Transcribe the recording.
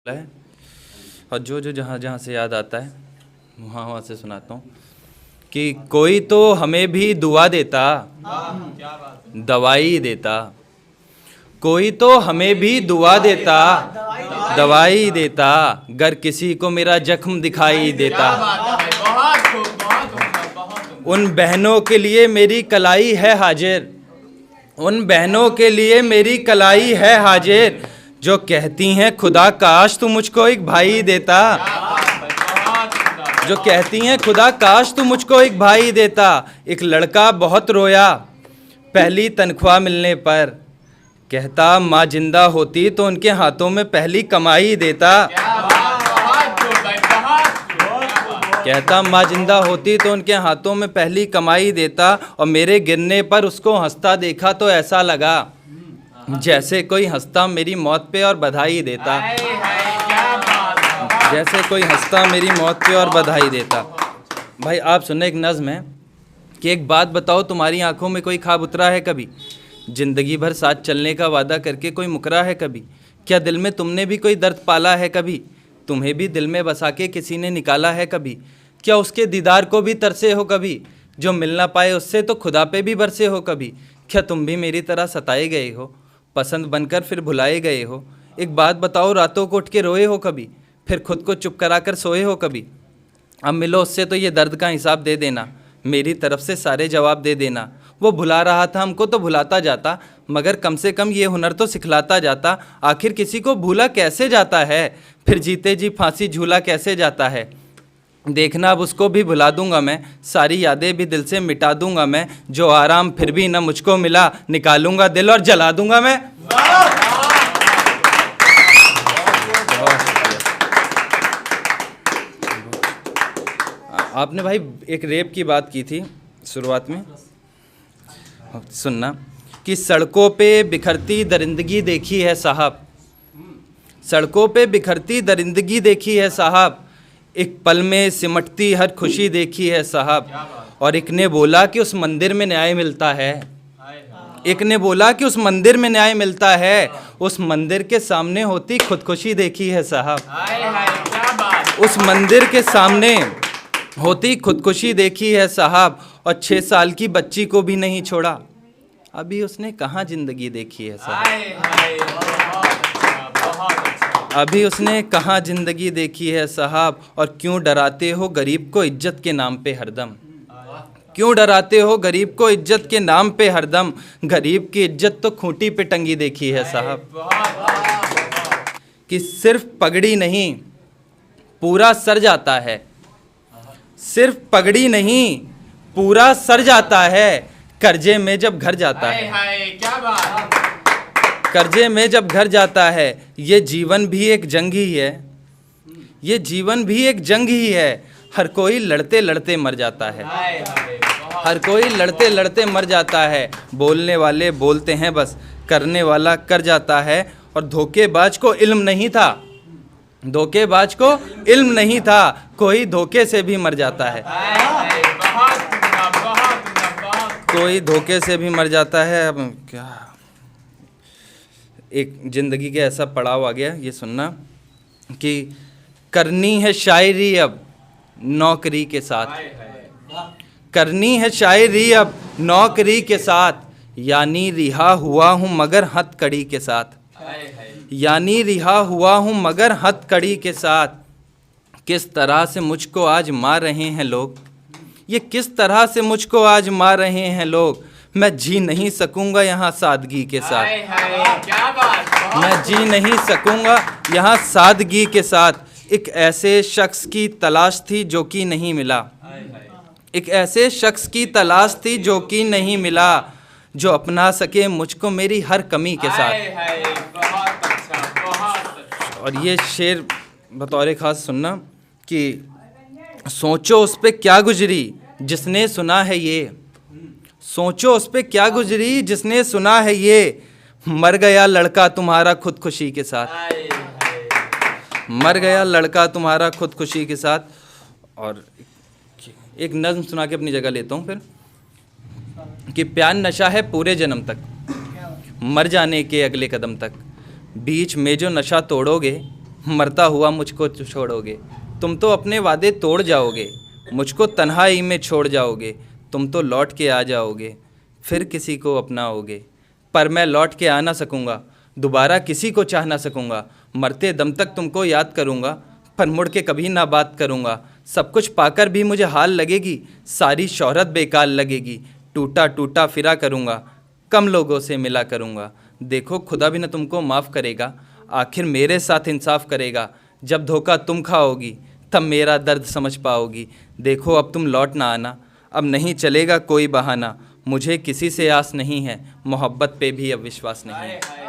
है। और जो जो जहाँ जहाँ से याद आता है वहाँ वहाँ से सुनाता हूँ कि कोई तो हमें भी दुआ देता, दवाई देता। कोई तो हमें भी दुआ देता, दवाई देता। गर किसी को मेरा जख्म दिखाई देता। उन बहनों के लिए मेरी कलाई है हाजिर, उन बहनों के लिए मेरी कलाई है हाजिर, जो कहती हैं खुदा काश तू मुझको एक भाई देता। जो कहती हैं खुदा काश तू मुझको एक भाई देता। एक लड़का बहुत रोया पहली तनख्वाह मिलने पर, कहता माँ जिंदा होती तो उनके हाथों में पहली कमाई देता। कहता माँ जिंदा होती तो उनके हाथों में पहली कमाई देता। और मेरे गिरने पर उसको हंसता देखा तो ऐसा लगा जैसे कोई हंसता मेरी मौत पे और बधाई देता। जैसे कोई हंसता मेरी मौत पे और बधाई देता। भाई आप सुने, एक नज़्म है कि एक बात बताओ, तुम्हारी आंखों में कोई ख्वाब उतरा है कभी? जिंदगी भर साथ चलने का वादा करके कोई मुकरा है कभी? क्या दिल में तुमने भी कोई दर्द पाला है कभी? तुम्हें भी दिल में बसा के किसी ने निकाला है कभी? क्या उसके दीदार को भी तरसे हो कभी? जो मिल ना पाए उससे तो खुदा पे भी बरसे हो कभी? क्या तुम भी मेरी तरह सताए गए हो, पसंद बनकर फिर भुलाए गए हो? एक बात बताओ, रातों को उठ के रोए हो कभी? फिर खुद को चुप करा कर सोए हो कभी? अब मिलो उससे तो ये दर्द का हिसाब दे देना, मेरी तरफ से सारे जवाब दे देना। वो भुला रहा था हमको तो भुलाता जाता, मगर कम से कम ये हुनर तो सिखलाता जाता। आखिर किसी को भूला कैसे जाता है, फिर जीते जी फांसी झूला कैसे जाता है? देखना अब उसको भी भुला दूंगा मैं, सारी यादें भी दिल से मिटा दूंगा मैं। जो आराम फिर भी न मुझको मिला, निकालूंगा दिल और जला दूंगा मैं। आपने भाई एक रेप की बात की थी शुरुआत में, सुनना कि सड़कों पे बिखरती दरिंदगी देखी है साहब, सड़कों पे बिखरती दरिंदगी देखी है साहब, एक पल में सिमटती हर खुशी देखी है साहब। और एक ने बोला कि उस मंदिर में न्याय मिलता है, एक ने बोला कि उस मंदिर में न्याय मिलता है, उस मंदिर के सामने होती खुदकुशी देखी है साहब। उस मंदिर के सामने होती खुदकुशी देखी है साहब। और 6 साल की बच्ची को भी नहीं छोड़ा, अभी उसने कहाँ जिंदगी देखी है साहब। अभी उसने कहाँ जिंदगी देखी है साहब। और क्यों डराते हो गरीब को इज्जत के नाम पे हरदम, क्यों डराते हो गरीब को इज्जत के नाम पे हरदम। गरीब की इज्जत तो खूंटी पे टंगी देखी है साहब। कि सिर्फ पगड़ी नहीं पूरा सर जाता है, सिर्फ पगड़ी नहीं पूरा सर जाता है, कर्जे में जब घर जाता है। क्या बात, कर्जे में जब घर जाता है। ये जीवन भी एक जंग ही है, ये जीवन भी एक जंग ही है, हर कोई लड़ते लड़ते मर जाता है, हर कोई लड़ते लड़ते मर जाता है। बोलने वाले बोलते हैं बस, करने वाला कर जाता है। और धोखेबाज को इल्म नहीं था, धोखेबाज को इल्म नहीं था, कोई धोखे से भी मर जाता है, कोई धोखे से भी मर जाता है। अब क्या, एक ज़िंदगी के ऐसा पड़ाव आ गया, ये सुनना कि करनी है शायरी अब नौकरी के साथ, करनी है शायरी अब नौकरी के साथ, यानी रिहा हुआ हूँ मगर हथकड़ी के साथ, यानी रिहा हुआ हूँ मगर हथकड़ी के साथ। किस तरह से मुझको आज मार रहे हैं लोग, ये किस तरह से मुझको आज मार रहे हैं लोग। मैं जी नहीं सकूंगा यहाँ सादगी के साथ, मैं जी नहीं सकूंगा यहाँ सादगी के साथ। एक ऐसे शख्स की तलाश थी जो कि नहीं मिला, एक ऐसे शख्स की तलाश थी जो कि नहीं मिला, जो अपना सके मुझको मेरी हर कमी के साथ। और ये शेर बतौर ख़ास सुनना कि सोचो उस पे क्या गुजरी जिसने सुना है ये, सोचो उस पे क्या गुजरी जिसने सुना है ये, मर गया लड़का तुम्हारा खुदकुशी के साथ, मर गया लड़का तुम्हारा खुदकुशी के साथ। और एक नज़्म सुना के अपनी जगह लेता हूँ फिर कि प्यार नशा है पूरे जन्म तक, मर जाने के अगले कदम तक, बीच में जो नशा तोड़ोगे मरता हुआ मुझको छोड़ोगे। तुम तो अपने वादे तोड़ जाओगे, मुझको तन्हाई में छोड़ जाओगे। तुम तो लौट के आ जाओगे, फिर किसी को अपनाओगे। पर मैं लौट के आ ना सकूँगा, दोबारा किसी को चाह ना सकूँगा। मरते दम तक तुमको याद करूँगा, पर मुड़ के कभी ना बात करूँगा। सब कुछ पाकर भी मुझे हाल लगेगी, सारी शोहरत बेकार लगेगी। टूटा टूटा फिरा करूँगा, कम लोगों से मिला करूँगा। देखो खुदा भी न तुमको माफ़ करेगा, आखिर मेरे साथ इंसाफ करेगा। जब धोखा तुम खाओगी तब मेरा दर्द समझ पाओगी। देखो अब तुम लौट ना आना, अब नहीं चलेगा कोई बहाना। मुझे किसी से आस नहीं है, मोहब्बत पे भी अब विश्वास नहीं है।